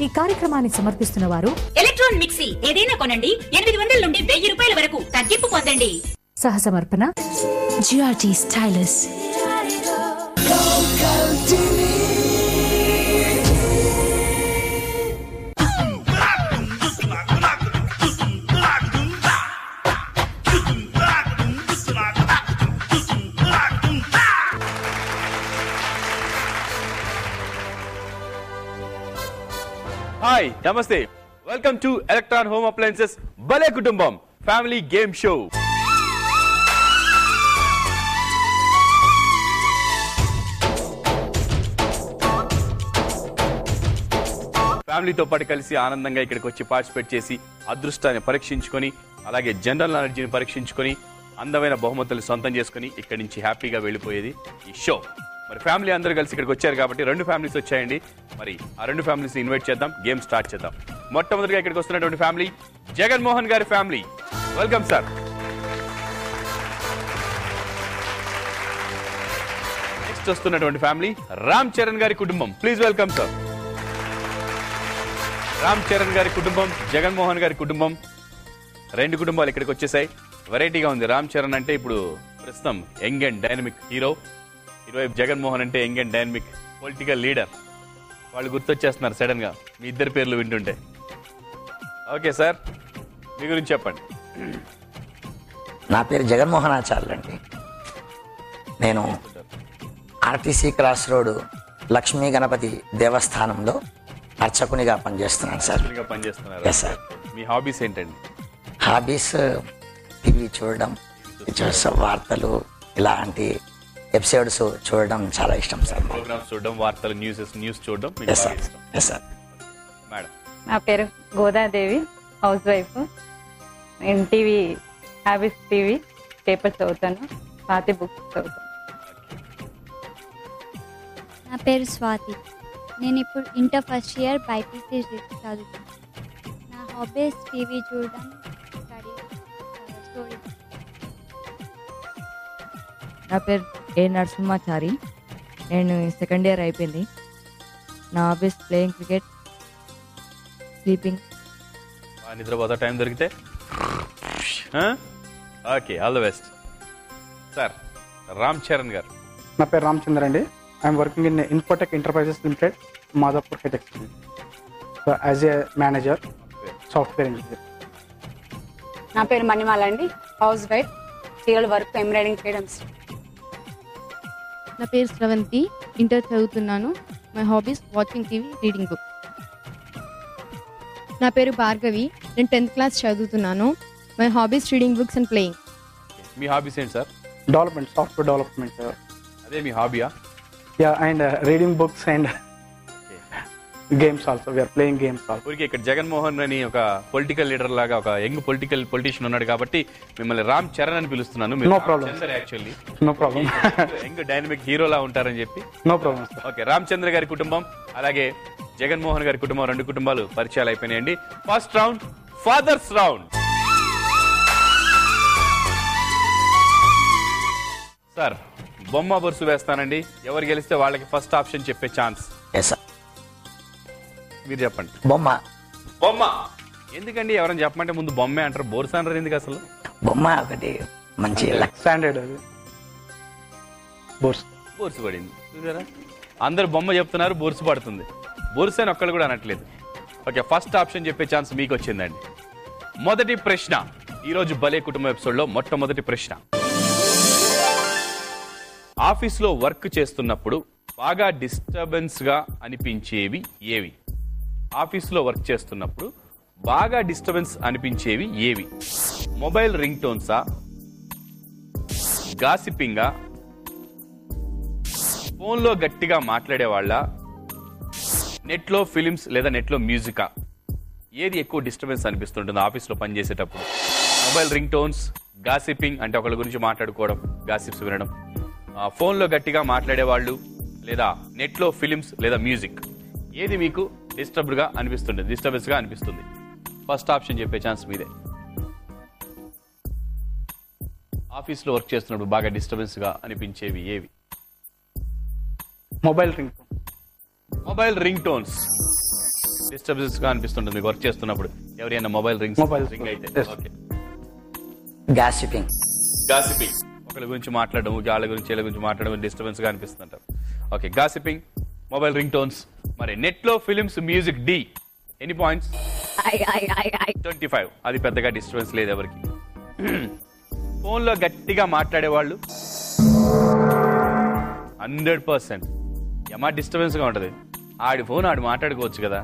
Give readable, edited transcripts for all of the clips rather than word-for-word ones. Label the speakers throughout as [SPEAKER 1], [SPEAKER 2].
[SPEAKER 1] ఈ కార్యక్రమాన్ని సమర్పిస్తున్న వారు
[SPEAKER 2] ఎలక్ట్రాన్ మిక్సీ ఏదైనా కొనండి 800 నుండి 1000 రూపాయల వరకు తగ్గింపు పొందండి.
[SPEAKER 1] సహసమర్పణ
[SPEAKER 3] GRT Stylus.
[SPEAKER 4] హాయ్ నమస్తే, welcome to electron home appliances భలే కుటుంబం ఫ్యామిలీ గేమ్ షో. ఫ్యామిలీతో పాటు కలిసి ఆనందంగా ఇక్కడికి వచ్చి పార్టిసిపేట్ చేసి అదృష్టాన్ని పరీక్షించుకొని, అలాగే జనరల్ నాలెడ్జిని పరీక్షించుకొని, అందమైన బహుమతులు సొంతం చేసుకుని ఇక్కడి నుంచి హ్యాపీగా వెళ్ళిపోయేది ఈ షో. మరి ఫ్యామిలీ అందరూ కలిసి ఇక్కడికి వచ్చారు కాబట్టి 2 ఫ్యామిలీస్ వచ్చాయండి. మరి ఆ 2 ఫ్యామిలీస్ ఇన్వైట్ చేద్దాం, గేమ్ స్టార్ట్ చేద్దాం. మొట్టమొదటిగా ఇక్కడికి వస్తున్నటువంటి ఫ్యామిలీ జగన్మోహన్ గారి ఫ్యామిలీ. Welcome sir. నెక్స్ట్ వస్తున్నటువంటి ఫ్యామిలీ రామ్ చరణ్ గారి కుటుంబం. Please welcome sir. Ram Charan గారి కుటుంబం, జగన్మోహన్ గారి కుటుంబం, 2 కుటుంబాలు ఇక్కడికి వచ్చేసాయి. వెరైటీగా ఉంది. రామ్ చరణ్ అంటే ఇప్పుడు ప్రస్తుతం యంగ్ అండ్ డైనమిక్ హీరో, ఇటువైపు జగన్మోహన్ అంటే young and dynamic political leader. వాళ్ళు గుర్తొచ్చేస్తున్నారు సడన్ గా మీ ఇద్దరి పేర్లు వింటుంటే. ఓకే సార్, మీ గురించి చెప్పండి.
[SPEAKER 5] నా పేరు జగన్మోహనాచార్యులు అండి. నేను RTC cross road Lakshmi Ganapathi దేవస్థానంలో అర్చకునిగా పనిచేస్తున్నాను సార్.
[SPEAKER 4] పనిచేస్తున్నారు.
[SPEAKER 5] Yes sir.
[SPEAKER 4] మీ హాబీస్ ఏంటండి?
[SPEAKER 5] హాబీస్ టీవీ చూడడం, వార్తలు, ఇలాంటి ఎపిసోడ్స్ చూడడం చాలా ఇష్టం సార్.
[SPEAKER 4] ప్రోగ్రామ్స్ చూడడం, వార్తలు, న్యూస్ చూడడం
[SPEAKER 5] yes sir. Yes sir.
[SPEAKER 4] Madam,
[SPEAKER 6] నా పేరు గోదాదేవి, హౌస్ వైఫ్. నేను టీవీ హ్యాబిట్స్ టీవీ పేపర్ చదువుతాను, పాత బుక్స్ చదువుతాను.
[SPEAKER 7] నా పేరు స్వాతి. నేను ఇప్పుడు ఇంటర్ ఫస్ట్ ఇయర్ బైపీసీ చదువుతాను. నా హాబీస్ టీవీ చూడడం, స్టడీ, స్టోరీ.
[SPEAKER 8] నా పేరు ఏ నరసింహాచారి. నేను సెకండ్ ఇయర్ అయిపోయింది. నా హాబీస్ ప్లేయింగ్ క్రికెట్, స్లీపింగ్.
[SPEAKER 4] నిద్రపోతా టైం దొరికితే. Okay, all the best sir. Ram Charan గారు.
[SPEAKER 9] నా పేరు రామచంద్ర అండి. I'm working in Infotech enterprises limited, Madhapur head exchange. So as a manager, software engineer.
[SPEAKER 6] నా పేరు మణిమాల అండి, house wife. Serial work, embroidering చేయడం.
[SPEAKER 8] నా పేరు శ్రవంతి, ఇంటర్ చదువుతున్నాను. My hobbies watching TV, reading book.
[SPEAKER 10] నా పేరు భార్గవి, నేను 10th క్లాస్ చదువుతున్నాను. My hobbies reading books and playing.
[SPEAKER 4] మీ హాబీస్ ఏంటి సార్?
[SPEAKER 9] Development, software development.
[SPEAKER 4] అదే మీ హాబీయా?
[SPEAKER 9] Yeah, and reading books and games also. We are playing games also.
[SPEAKER 4] ఊరికి ఇక్కడ జగన్మోహన్ అని ఒక పొలిటికల్ లీడర్ లాగా ఒక యంగ్ పొలిటీషియన్ ఉన్నాడు కాబట్టి మిమ్మల్ని రామ్ చరణ్ అని పిలుస్తున్నాను.
[SPEAKER 9] No problem.
[SPEAKER 4] Actually
[SPEAKER 9] no problem.
[SPEAKER 4] Young dynamic హీరోలా ఉంటారని చెప్పి.
[SPEAKER 9] No problem.
[SPEAKER 4] ఓకే, రామచంద్ర గారి కుటుంబం అలాగే జగన్మోహన్ గారి కుటుంబం, 2 కుటుంబాలు పరిచయాలు అయిపోయినాయండి. First round fathers round. Sir, బొమ్మ బొరుసు వేస్తానండి. ఎవరు గెలిస్తే వాళ్ళకి ఫస్ట్ ఆప్షన్ చెప్పే ఛాన్స్.
[SPEAKER 5] Yes sir.
[SPEAKER 4] మీరు చెప్పండి.
[SPEAKER 5] బొమ్మ.
[SPEAKER 4] బొమ్మ ఎందుకండి? ఎవరైనా చెప్పమంటే ముందు బొమ్మే అంటారు, బోర్సు అంటారు ఎందుకు అసలు?
[SPEAKER 5] బొమ్మ ఒకటి మంచి
[SPEAKER 9] స్టాండర్డ్. అది
[SPEAKER 4] బోర్సు పడింది చూసారా? అందరు బొమ్మ చెప్తున్నారు, బోర్సు పడుతుంది. బోర్సు అని ఒక్కళ్ళు కూడా అనట్లేదు. ఓకే, ఫస్ట్ ఆప్షన్ చెప్పే ఛాన్స్ మీకు వచ్చిందండి. మొదటి ప్రశ్న, ఈరోజు భలే కుటుంబం ఎపిసోడ్లో మొట్టమొదటి ప్రశ్న. ఆఫీస్లో వర్క్ చేస్తున్నప్పుడు బాగా డిస్టర్బెన్స్ గా అనిపించేవి ఏవి? ఆఫీస్లో వర్క్ చేస్తున్నప్పుడు బాగా డిస్టర్బెన్స్ అనిపించేవి ఏవి? మొబైల్ రింగ్ టోన్సా, గాసిపింగా, ఫోన్లో గట్టిగా మాట్లాడేవాళ్ళ, నెట్లో ఫిలిమ్స్ లేదా నెట్లో మ్యూజికా? ఏది ఎక్కువ డిస్టర్బెన్స్ అనిపిస్తుంటుంది ఆఫీస్లో పనిచేసేటప్పుడు? మొబైల్ రింగ్ టోన్స్, గాసిపింగ్ అంటే ఒకళ్ళ గురించి మాట్లాడుకోవడం, గాసిప్స్ వినడం, ఫోన్లో గట్టిగా మాట్లాడేవాళ్ళు, లేదా నెట్లో ఫిలిమ్స్ లేదా మ్యూజిక్? ఏది మీకు డిస్టర్బెన్స్ గా అనిపిస్తుంది? ఫస్ట్ ఆప్షన్ చెప్పే ఛాన్స్ మీదే. ఆఫీస్లో వర్క్ చేస్తున్నప్పుడు బాగా డిస్టర్బెన్స్ గా అనిపించేవి ఏవి?
[SPEAKER 9] Mobile ring
[SPEAKER 4] mobile ring tones. Disturbance గా అనిపిస్తుంటుంది మీకు వర్క్ చేస్తున్నప్పుడు ఎవరైనా మొబైల్ రింగ్ అయితే ఓకే.
[SPEAKER 5] గాసిపింగ్
[SPEAKER 4] ఒకళ్ళ గురించి మాట్లాడడం, వాళ్ళ గురించి వీళ్ళ గురించి మాట్లాడడం డిస్టర్బెన్స్ గా అనిపిస్తుంటారు. Okay, gossiping, mobile ring tones. మరి నెట్ లో ఫిలిమ్స్, మ్యూజిక్ డి. ఎన్ని పాయింట్స్? 25. అది పెద్దగా డిస్టర్బెన్స్ లేదు ఎవరికి. ఫోన్ లో గట్టిగా మాట్లాడేవాళ్ళు 100%. ఏమా డిస్టర్బెన్స్ గా ఉంటది. ఆడి ఫోన్ ఆడు మాట్లాడుకోవచ్చు కదా.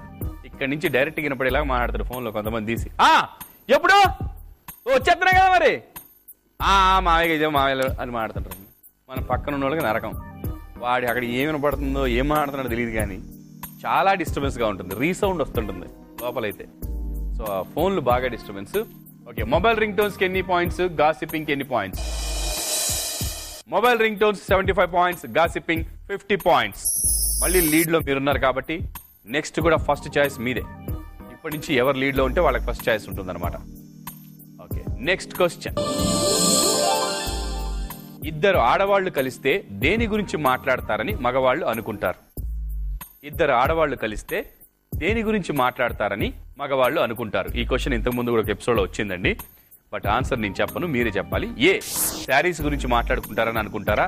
[SPEAKER 4] ఇక్కడ నుంచి డైరెక్ట్ వినపడేలాగా మాట్లాడతారు ఫోన్ లో కొంతమంది తీసి. ఎప్పుడు వచ్చేస్తున్నా కదా మరి మావయ్య ఇదే మావయ్య అని మాట్లాడుతుంటారు. మన పక్కన ఉన్న వాళ్ళకి నరకం. వాడి అక్కడ ఏం వినపడుతుందో ఏం మాట్లాడుతున్నాడో తెలియదు కానీ చాలా డిస్టర్బెన్స్ గా ఉంటుంది. రీసౌండ్ వస్తుంటుంది లోపలైతే. సో ఫోన్లు బాగా disturbance. Okay, mobile ring tones కి ఎన్ని పాయింట్స్? గాసిపింగ్ కి ఎన్ని points? Mobile ring tones 75 points, gossiping 50 points. మళ్ళీ లీడ్ లో మీరున్నారు కాబట్టి నెక్స్ట్ కూడా ఫస్ట్ చాయిస్ మీదే. ఇప్పటి నుంచి ఎవరు లీడ్ లో ఉంటే వాళ్ళకి ఫస్ట్ చాయిస్ ఉంటుంది అనమాట. Okay, next question. ఇద్దరు ఆడవాళ్లు కలిస్తే దేని గురించి మాట్లాడతారని మగవాళ్ళు అనుకుంటారు? ఇద్దరు ఆడవాళ్లు కలిస్తే దేని గురించి మాట్లాడతారని మగవాళ్ళు అనుకుంటారు? ఈ క్వశ్చన్ ఇంతకు ముందు కూడా ఒక ఎపిసోడ్ లో వచ్చిందండి. బట్ ఆన్సర్ నేను చెప్పను, మీరే చెప్పాలి. ఏ, శారీస్ గురించి మాట్లాడుకుంటారని అనుకుంటారా?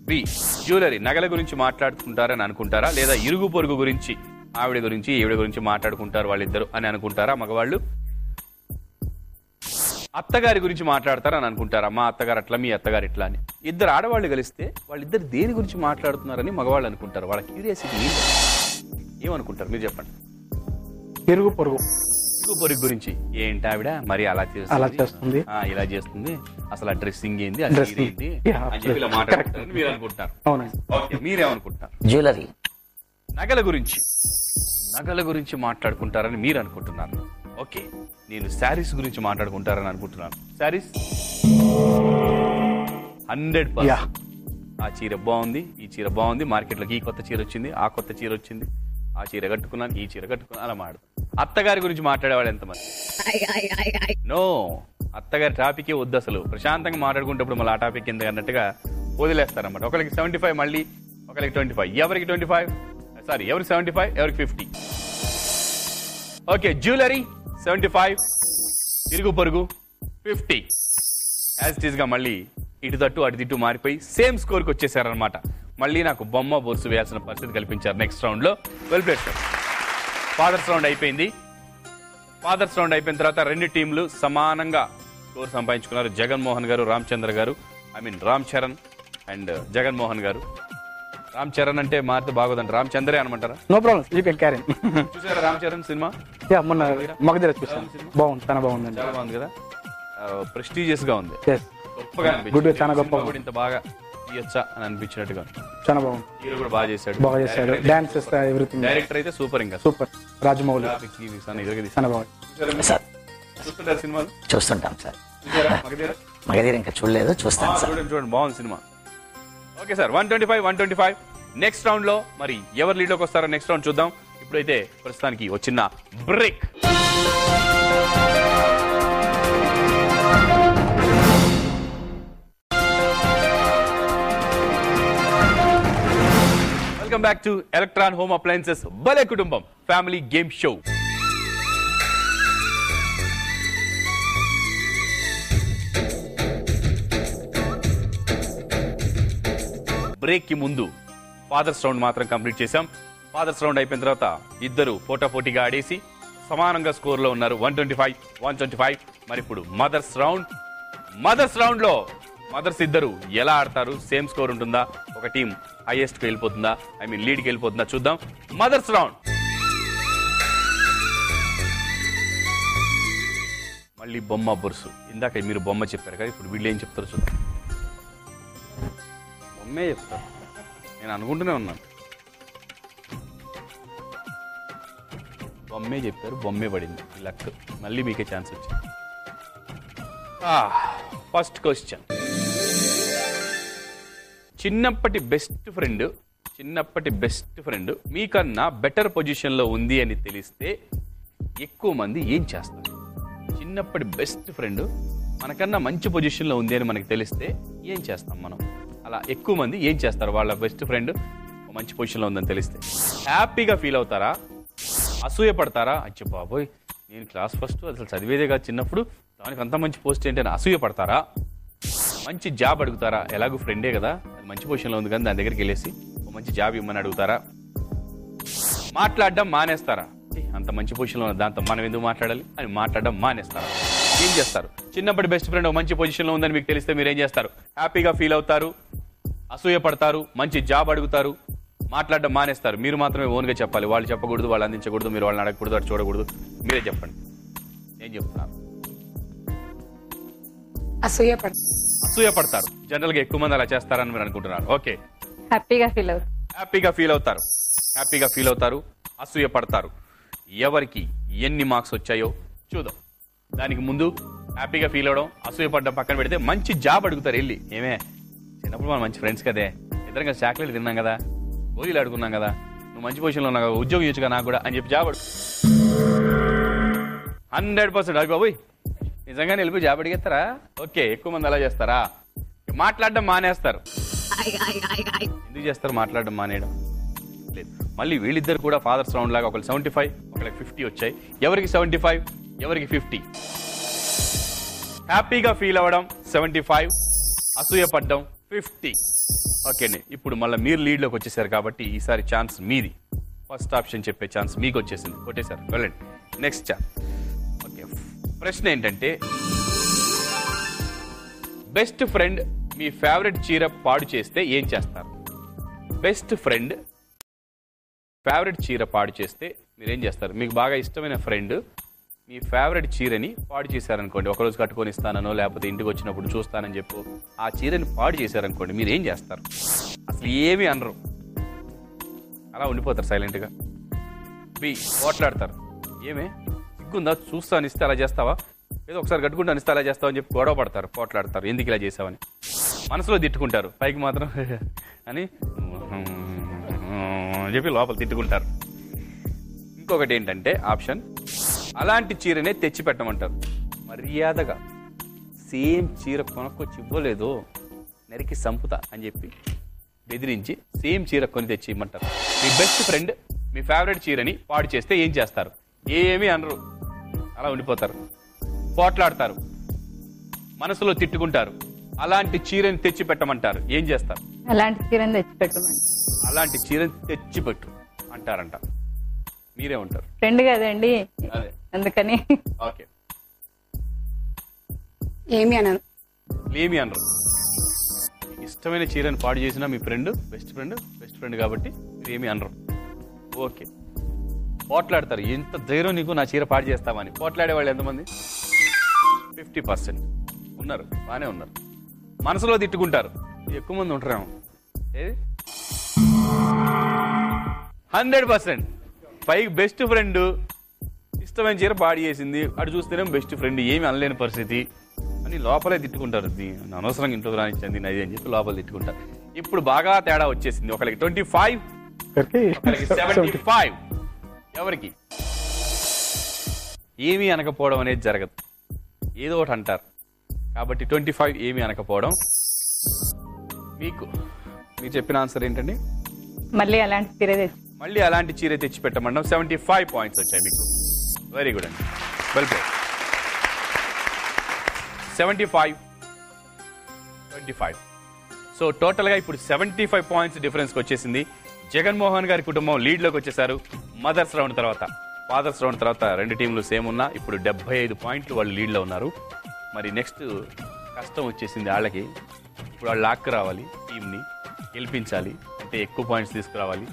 [SPEAKER 4] బి, జ్యువెలరీ, నగల గురించి మాట్లాడుకుంటారని అనుకుంటారా? లేదా ఇరుగు పొరుగు గురించి, ఆవిడ గురించి ఈవిడ గురించి మాట్లాడుకుంటారు వాళ్ళిద్దరు అని అనుకుంటారా మగవాళ్ళు? అత్తగారి గురించి మాట్లాడతారని అనుకుంటారా? మా అత్తగారు అట్లా, మీ అత్తగారు ఇట్లా అని. ఇద్దరు ఆడవాళ్ళు కలిస్తే వాళ్ళిద్దరు దేని గురించి మాట్లాడుతున్నారని మగవాళ్ళు అనుకుంటారు? వాళ్ళ క్యూరియాసిటీ ఏమనుకుంటారు మీరు చెప్పండి.
[SPEAKER 9] ఇరుగు పొరుగు
[SPEAKER 4] గురించి. ఏంటి ఆవిడ మరి అలా చేస్తుంది, ఇలా చేస్తుంది, అసలు ఆ డ్రెస్సింగ్ ఏంది, ఏంటి అని మాట్లాడుతారని మీరు అనుకుంటారు. మీరేమనుకుంటారు?
[SPEAKER 5] జ్యువెలరీ,
[SPEAKER 4] నగల గురించి మాట్లాడుకుంటారని మీరు అనుకుంటున్నారు. ఓకే, నేను శారీస్ గురించి మాట్లాడుకుంటారని అనుకుంటున్నాను. శారీస్ 100%. ఆ చీర బాగుంది, ఈ చీర బాగుంది, మార్కెట్లోకి ఈ కొత్త చీర వచ్చింది, ఆ కొత్త చీర వచ్చింది, ఆ చీర కట్టుకున్నాను, ఈ చీర కట్టుకున్నాను, అలా మాట్లాడు. అత్తగారి గురించి మాట్లాడేవాడు ఎంతమంది? నో, అత్తగారి టాపికే వద్దు అసలు. ప్రశాంతంగా మాట్లాడుకుంటప్పుడు మళ్ళీ ఆ టాపిక్ ఎందుకు అన్నట్టుగా వదిలేస్తారన్నమాట. ఒకరికి 75, మళ్ళీ ఒకరికి 25. ఎవరికి 25? సారీ, ఎవరికి 75, ఎవరికి 50. ఓకే, జ్యువెలరీ 75, ఇరుగు పొరుగు 50. యాజ్ ఇట్ ఈస్ గా మళ్ళీ ఇటు తట్టు అటు తిట్టు మారిపోయి సేమ్ స్కోర్కి వచ్చేసారనమాట. మళ్ళీ నాకు బొమ్మ బొరుసు వేయాల్సిన పరిస్థితి కల్పించారు నెక్స్ట్ రౌండ్ లో. Well played sir. Fathers round అయిపోయింది. ఫాదర్స్ రౌండ్ అయిపోయిన తర్వాత రెండు టీంలు సమానంగా స్కోర్ సంపాదించుకున్నారు. జగన్మోహన్ గారు, రామచంద్ర గారు, రామ్ చరణ్ అండ్ జగన్మోహన్ గారు. రామ్ చరణ్ అంటే మారితే బాగోదండి, రామచంద్రే అనమంటారా?
[SPEAKER 9] No problem, you can carry.
[SPEAKER 4] చూసారా రామ్ చరణ్ సినిమా?
[SPEAKER 9] మొన్న మగధీర చూసాను, బాగుంది, చాలా బాగుంది,
[SPEAKER 4] చాలా బాగుంది కదా. ప్రెస్టీజియస్ గా ఉంది, గొప్పగా
[SPEAKER 9] అనిపించింది, చాలా గొప్ప,
[SPEAKER 4] ఇంత బాగా తీయొచ్చా అని అనిపించినట్టుగా.
[SPEAKER 9] చాలా బాగుంది,
[SPEAKER 4] హీరో కూడా బాగా చేశాడు,
[SPEAKER 9] డాన్స్ చేస్తాడు, ఎవ్రీథింగ్.
[SPEAKER 4] డైరెక్టర్ అయితే సూపర్, ఇంకా
[SPEAKER 9] సూపర్. రాజమౌళి చాలా బాగుంది.
[SPEAKER 4] చూస్తుంటారు సినిమాలు?
[SPEAKER 5] చూస్తుంటాం సార్. మగధీర ఇంకా చూడలేదు, చూస్తాను సార్.
[SPEAKER 4] చూడండి, బాగుంది cinema. Okay sir, 125. Next round లో మరి ఎవరు లీడ్ లోకి వస్తారో నెక్స్ట్ రౌండ్ చూద్దాం. ఇప్పుడైతే ప్రస్తుతానికి ఒక చిన్న break. Welcome back to electron home appliances భలే కుటుంబం ఫ్యామిలీ గేమ్ షో. బ్రేక్ కి ముందు ఫాదర్స్ రౌండ్ మాత్రం కంప్లీట్ చేశాం. ఫాదర్స్ రౌండ్ అయిపోయిన తర్వాత ఇద్దరు పోటాపోటీగా ఆడేసి సమానంగా స్కోర్ లో ఉన్నారు, 125. మరి ఇప్పుడు మదర్స్ రౌండ్. మదర్స్ రౌండ్ లో మదర్స్ ఇద్దరు ఎలా ఆడతారు? సేమ్ స్కోర్ ఉంటుందా? ఒక టీం హైయెస్ట్ కి వెళ్ళిపోతుందా, లీడ్ కి వెళ్ళిపోతుందా చూద్దాం. Mothers round. మళ్ళీ బొమ్మ బొరుసు. ఇందాక మీరు బొమ్మ చెప్పారు కదా, ఇప్పుడు వీళ్ళు ఏం చెప్తారు చూద్దాం. బొమ్మే చెప్తారు, నేను అనుకుంటూనే ఉన్నాను. బొమ్మే చెప్పారు, బొమ్మే పడింది. లక్, మళ్ళీ మీకే ఛాన్స్ వచ్చింది. First question. చిన్నప్పటి బెస్ట్ ఫ్రెండ్ మీకన్నా బెటర్ పొజిషన్ లో ఉంది అని తెలిస్తే ఎక్కువ మంది ఏం చేస్తారు? చిన్నప్పటి బెస్ట్ ఫ్రెండ్ మనకన్నా మంచి పొజిషన్ లో ఉంది అని మనకి తెలిస్తే ఏం చేస్తాం మనం? అలా ఎక్కువ మంది ఏం చేస్తారు? వాళ్ళ బెస్ట్ ఫ్రెండ్ మంచి పొజిషన్ లో ఉందని తెలిస్తే హ్యాపీగా ఫీల్ అవుతారా, అసూయ పడతారా? అచ్చే బాబోయ్, నేను క్లాస్ ఫస్ట్, అసలు చదివేదే కాదు చిన్నప్పుడు, దానికి అంత మంచి పోస్ట్ ఏంటి అని అసూయ పడతారా? మంచి జాబ్ అడుగుతారా? ఎలాగో ఫ్రెండే కదా, అది మంచి పొజిషన్లో ఉంది కానీ దాని దగ్గరికి వెళ్ళేసి ఒక మంచి జాబ్ ఇవ్వమని అడుగుతారా? మాట్లాడడం మానేస్తారా? అంత మంచి పొజిషన్లో ఉంది, దాంతో మనం ఎందుకు మాట్లాడాలి అని మాట్లాడడం మానేస్తారా? ఏం చేస్తారు? చిన్నప్పటి బెస్ట్ ఫ్రెండ్ ఒక మంచి పొజిషన్లో ఉందని మీకు తెలిస్తే మీరు ఏం చేస్తారు? హ్యాపీగా ఫీల్ అవుతారు, అసూయ పడతారు, మంచి జాబ్ అడుగుతారు, మాట్లాడడం మానేస్తారు. మీరు మాత్రమే ఓన్గా చెప్పాలి, వాళ్ళు చెప్పకూడదు, వాళ్ళు అందించకూడదు, మీరు వాళ్ళని అడగకూడదు, అటు చూడకూడదు. మీరే చెప్పండి, ఏం చెప్తున్నారు?
[SPEAKER 6] అసూయ
[SPEAKER 4] పడతారు. జనరల్గా ఎక్కువ మంది అలా చేస్తారని మీరు అనుకుంటున్నారు. ఓకే,
[SPEAKER 6] హ్యాపీగా ఫీల్ అవుతారు, అసూయ పడతారు. ఎవరికి ఎన్ని మార్క్స్ వచ్చాయో చూద్దాం. దానికి ముందు హ్యాపీగా ఫీల్ అవడం, అసూయ పడ్డం పక్కన పెడితే మంచి జాబ్ అడుగుతారు వెళ్ళి. ఏమే చిన్నప్పుడు మనం మంచి ఫ్రెండ్స్ కదే, ఇద్దరంగా చాక్లెట్ తిన్నాం కదా, గోళీలు ఆడుకున్నాం కదా, నువ్వు మంచి పొజిషన్లో ఉన్నావు కదా, ఉద్యోగం ఇచ్చుగా నాకు కూడా అని చెప్పి జాబ్ 100% అది బాబోయ్ నిజంగానే వెళ్ళిపోయి జాబ్ అడిగేస్తారా? ఓకే, ఎక్కువ మంది అలా చేస్తారా? మాట్లాడడం మానేస్తారు. ఎందుకు చేస్తారు మాట్లాడడం మానేయడం? లేదు, మళ్ళీ వీళ్ళిద్దరు కూడా ఫాదర్స్ రౌండ్ లాగా ఒకరికి 75 ఒకరికి 50 వచ్చాయి. ఎవరికి 75 ఎవరికి 50? హ్యాపీగా ఫీల్ అవ్వడం 75, అసూయ పడ్డం 50. ఓకే అండి, ఇప్పుడు మళ్ళీ మీరు లీడ్లోకి వచ్చేసారు కాబట్టి ఈసారి ఛాన్స్ మీది. ఫస్ట్ ఆప్షన్ చెప్పే ఛాన్స్ మీకు వచ్చేసింది, కొట్టేశారు, వెళ్ళండి నెక్స్ట్ ఛాన్స్. ఓకే, ప్రశ్న ఏంటంటే, బెస్ట్ ఫ్రెండ్ మీ ఫేవరెట్ చీర పాడు చేస్తే ఏం చేస్తారు? బెస్ట్ ఫ్రెండ్ ఫేవరెట్ చీర పాడు చేస్తే మీరేం చేస్తారు? మీకు బాగా ఇష్టమైన ఫ్రెండ్ మీ ఫేవరెట్ చీరని పాడు చేశారనుకోండి, ఒకరోజు కట్టుకొని ఇస్తానో లేకపోతే ఇంటికి వచ్చినప్పుడు చూస్తానని చెప్పు ఆ చీరని పాడు చేశారనుకోండి, మీరు ఏం చేస్తారు? అసలు ఏమీ అనరు, అలా ఉండిపోతారు సైలెంట్గా. బి, పోట్లాడతారు. ఏమే సిగ్గుందా, చూస్తాను ఇస్తే అలా చేస్తావా, ఏదో ఒకసారి కట్టుకుంటాను ఇస్తే అలా చేస్తావని చెప్పి గొడవ పడతారు, పోట్లాడతారు, ఎందుకు ఇలా చేసావని. మనసులో తిట్టుకుంటారు, పైకి మాత్రం అని చెప్పి లోపల తిట్టుకుంటారు. ఇంకొకటి ఏంటంటే ఆప్షన్, అలాంటి చీరనే తెచ్చి పెట్టమంటారు. మర్యాదగా సేమ్ చీర కొనుక్కొచ్చి ఇవ్వలేదు నరికి సంపుతా అని చెప్పి బెదిరించి సేమ్ చీర కొని తెచ్చి ఇవ్వమంటారు. మీ బెస్ట్ ఫ్రెండ్ మీ ఫేవరెట్ చీరని పాడు చేస్తే ఏం చేస్తారు? ఏమీ అనరు, అలా ఉండిపోతారు. పోట్లాడతారు, మనసులో తిట్టుకుంటారు, అలాంటి చీరని తెచ్చి పెట్టమంటారు, ఏం చేస్తారు? అలాంటి చీరని తెచ్చిపెట్టమండి.
[SPEAKER 4] అలాంటి చీరని తెచ్చిపెట్టు అంటారంట, మీరే ఉంటారు.
[SPEAKER 6] ఫ్రెండ్ కదండి, అందుకని.
[SPEAKER 4] ఓకే,
[SPEAKER 6] ఏమి అనరు.
[SPEAKER 4] ఏమి అనరు. ఇష్టమైన చీరని పాడు చేసినా మీ ఫ్రెండ్ బెస్ట్ ఫ్రెండ్ కాబట్టి మీరు ఏమి అనరు. ఓకే, పోట్లాడతారు. ఎంత ధైర్యం నీకు నా చీర పాడు చేస్తామని. పోట్లాడే వాళ్ళు ఎంతమంది? 50% ఉన్నారు, బాగానే ఉన్నారు. మనసులో తిట్టుకుంటారు, ఎక్కువ మంది ఉంటారేమో. ఏది 100%. పైకి బెస్ట్ ఫ్రెండ్ ఇష్టమైన చీర పాడు చేసింది, అటు చూస్తేనే బెస్ట్ ఫ్రెండ్ ఏమి అనలేని పరిస్థితి అని లోపలే తిట్టుకుంటారు. అనవసరంగా ఇంట్లో రానిచ్చింది నది అని చెప్పి లోపల తిట్టుకుంటారు. ఇప్పుడు బాగా తేడా వచ్చేసింది, ఒకరికి 25 ఒకరికి 75. ఎవరికి? ఏమీ అనకపోవడం అనేది జరగదు, ఏదో ఒకటి అంటారు. కాబట్టి 25 ఏమీ అనకపోవడం. మీకు మీరు చెప్పిన ఆన్సర్ ఏంటండి?
[SPEAKER 6] మళ్ళీ అలాంటి చీర
[SPEAKER 4] తెచ్చి పెట్టమండం. 75 పాయింట్స్ వచ్చాయి మీకు. వెరీ గుడ్ అండి, వెల్ ప్లేడ్. 75, 25. సో టోటల్గా ఇప్పుడు 75 పాయింట్స్ డిఫరెన్స్కి వచ్చేసింది. జగన్మోహన్ గారి కుటుంబం లీడ్లోకి వచ్చేసారు. మదర్స్ రౌండ్ తర్వాత, ఫాదర్స్ రౌండ్ తర్వాత రెండు టీంలు సేమ్ ఉన్నా ఇప్పుడు 75 పాయింట్లు వాళ్ళు లీడ్లో ఉన్నారు. మరి నెక్స్ట్ కష్టం వచ్చేసింది వాళ్ళకి. ఇప్పుడు వాళ్ళు లాక్ రావాలి, టీంని గెలిపించాలి అంటే ఎక్కువ పాయింట్స్ తీసుకురావాలి.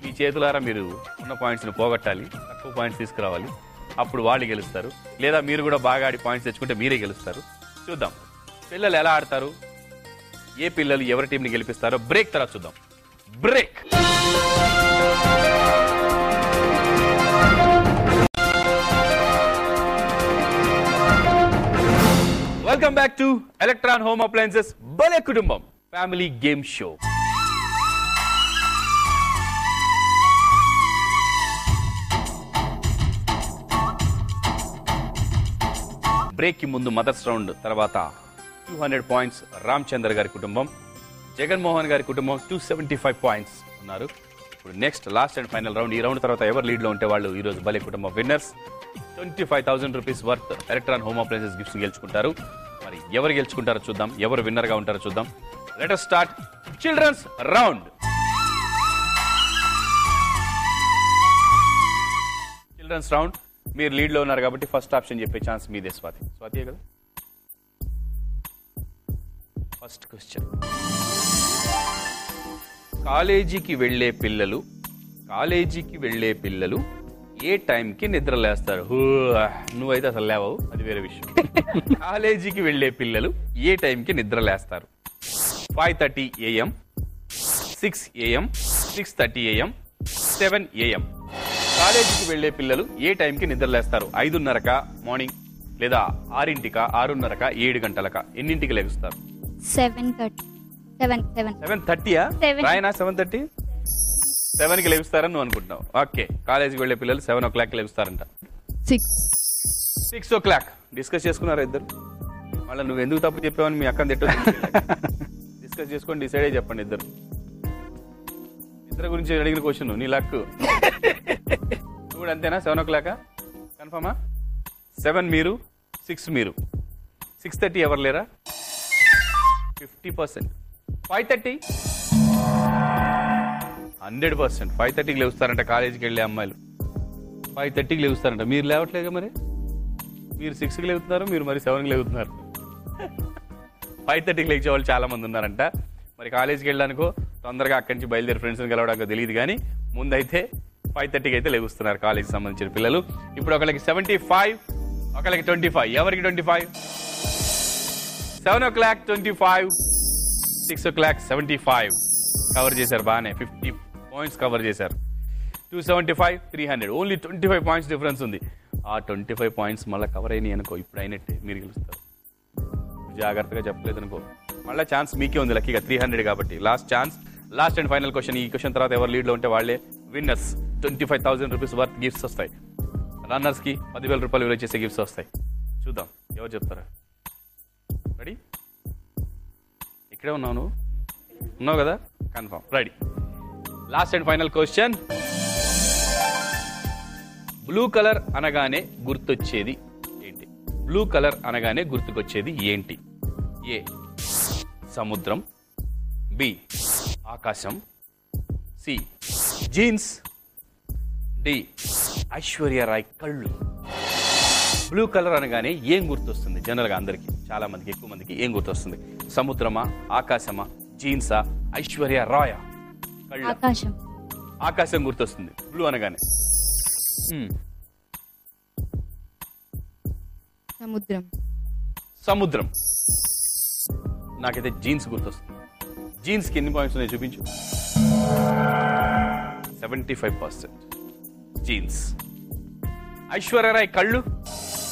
[SPEAKER 4] మీ చేతులారా మీరు ఉన్న పాయింట్స్ని పోగొట్టాలి, తక్కువ పాయింట్స్ తీసుకురావాలి, అప్పుడు వాళ్ళు గెలుస్తారు. లేదా మీరు కూడా బాగా ఆడి పాయింట్స్ తెచ్చుకుంటే మీరే గెలుస్తారు. చూద్దాం పిల్లలు ఎలా ఆడతారు, ఏ పిల్లలు ఎవరి టీంని గెలిపిస్తారో బ్రేక్ తర్వాత చూద్దాం. Break. Welcome back to electron home appliances భలే కుటుంబం ఫ్యామిలీ గేమ్ షో. బ్రేక్ కి ముందు మదర్స్ రౌండ్ తర్వాత 200 పాయింట్స్ రామచంద్ర గారి కుటుంబం, జగన్మోహన్ గారి కుటుంబం 275 పాయింట్స్ ఉన్నారు.
[SPEAKER 6] ఇప్పుడు next last and final round. ఈ రౌండ్ తర్వాత ఎవరు లీడ్లో ఉంటే వాళ్ళు ఈరోజు భలే కుటుంబం winners 25,000 rupees worth electron home appliances gifts గెలుచుకుంటారు. మరి ఎవరు గెలుచుకుంటారో చూద్దాం, ఎవరు విన్నర్గా ఉంటారో చూద్దాం. Let us start children's round. Children's round మీరు లీడ్లో ఉన్నారు కాబట్టి ఫస్ట్ ఆప్షన్ చెప్పే ఛాన్స్ మీదే. స్వాతి కదా. First question. కాలేజీకి వెళ్ళే పిల్లలు ఏ టైంకి నిద్ర లేస్తారు? నువ్వైతే అసలు లేవవు, అది వేరే విషయం. కాలేజీకి వెళ్ళే పిల్లలు ఏ టైంకి నిద్ర లేస్తారు? 5:30 AM, 6 AM, 6:30 AM, 7 AM. కాలేజీకి వెళ్ళే పిల్లలు ఏ టైంకి నిద్ర లేస్తారు? 5:30కా మార్నింగ్, లేదా 6ంటికా, 6:30కా, 7 గంటలకా? ఎన్నింటికి లెగుస్తారు?
[SPEAKER 7] 7:30.
[SPEAKER 6] 7:30యా? రాయనా 7:30? 7కి లెగుస్తారని నువ్వు అనుకుంటున్నావు. ఓకే, కాలేజీకి వెళ్ళే పిల్లలు 7 o'clock లెగుస్తారంట. 6 o'clock. డిస్కస్ చేసుకున్నారా ఇద్దరు? మళ్ళీ నువ్వు ఎందుకు తప్పు చెప్పావని మీ అక్కని తిట్టు. డిస్కస్ చేసుకొని డిసైడ్ అయ్యి చెప్పండి ఇద్దరు. ఇద్దరు గురించి అడిగిన క్వశ్చన్ నీ లక్. నువ్వు అంతేనా? 7 o'clock కన్ఫర్మా? 7 మీరు, 6 మీరు. 6:30 ఎవరు లేరా? 50%. 5:30 100%. 5:30కి లేవుస్తారంట కాలేజీకి వెళ్ళే అమ్మాయిలు. 5:30కి లేవుస్తారంట. మీరు లేవట్లేగా మరి? మీరు 6కి లేవుతున్నారు, మీరు మరి 7కి లేవుతున్నారు. 5:30కి లేచే వాళ్ళు చాలా మంది ఉన్నారంట. మరి కాలేజీకి వెళ్ళడానికో తొందరగా అక్కడి నుంచి బయలుదేరి ఫ్రెండ్స్ని కలవడానికి తెలియదు, కానీ ముందైతే 5:30కి అయితే లేవుస్తున్నారు కాలేజీకి సంబంధించిన పిల్లలు. ఇప్పుడు ఒకరికి 75, ఒకరికి 25. ఎవరికి 25? 7 o'clock 25, 6 o'clock 75. కవర్ చేశారు బాగానే. 50 points కవర్ చేశారు. 275, 300. ఓన్లీ 25 points డిఫరెన్స్ ఉంది. ఆ 25 points మళ్ళీ కవర్ అయినాయి అనుకో, ఇప్పుడు అయినట్టే, మీరు గెలుస్తారు. జాగ్రత్తగా చెప్పలేదు అనుకో, మళ్ళీ ఛాన్స్ మీకే ఉంది. లక్కీగా 300 కాబట్టి last chance. Last and final question. ఈ క్వశ్చన్ తర్వాత ఎవరు లీడ్లో ఉంటే వాళ్ళే విన్నర్స్. 25,000 రూపీస్ వర్త్ గిఫ్ట్స్ వస్తాయి. రన్నర్స్కి 10,000 రూపాయలు విలువ చేసే గిఫ్ట్స్ వస్తాయి. చూద్దాం ఎవరు చెప్తారా. రెడీ? ఇక్కడే ఉన్నావు ఉన్నావు కదా? Confirm. Ready. Last and final question. Blue colour అనగానే గుర్తొచ్చేది ఏంటి? బ్లూ కలర్ అనగానే గుర్తుకొచ్చేది ఏంటి? ఏ సముద్రం, బి ఆకాశం, C jeans, D Aishwarya Rai కళ్ళు. బ్లూ కలర్ అనగానే ఏం గుర్తొస్తుంది? జనరల్గా అందరికి, చాలా మందికి, ఎక్కువ మందికి ఏం గుర్తొస్తుంది? సముద్రమా, ఆకాశమా, జీన్సా, ఐశ్వర్య రాయా?
[SPEAKER 7] ఆకాశం.
[SPEAKER 6] ఆకాశం గుర్తొస్తుంది బ్లూ అనగానే. సముద్రం. నాకైతే జీన్స్ గుర్తొస్తుంది. జీన్స్కి ఎన్ని పాయింట్స్ ఉన్నాయి చూపించు. 75% జీన్స్. ఐశ్వర్యరాయ్ కళ్ళు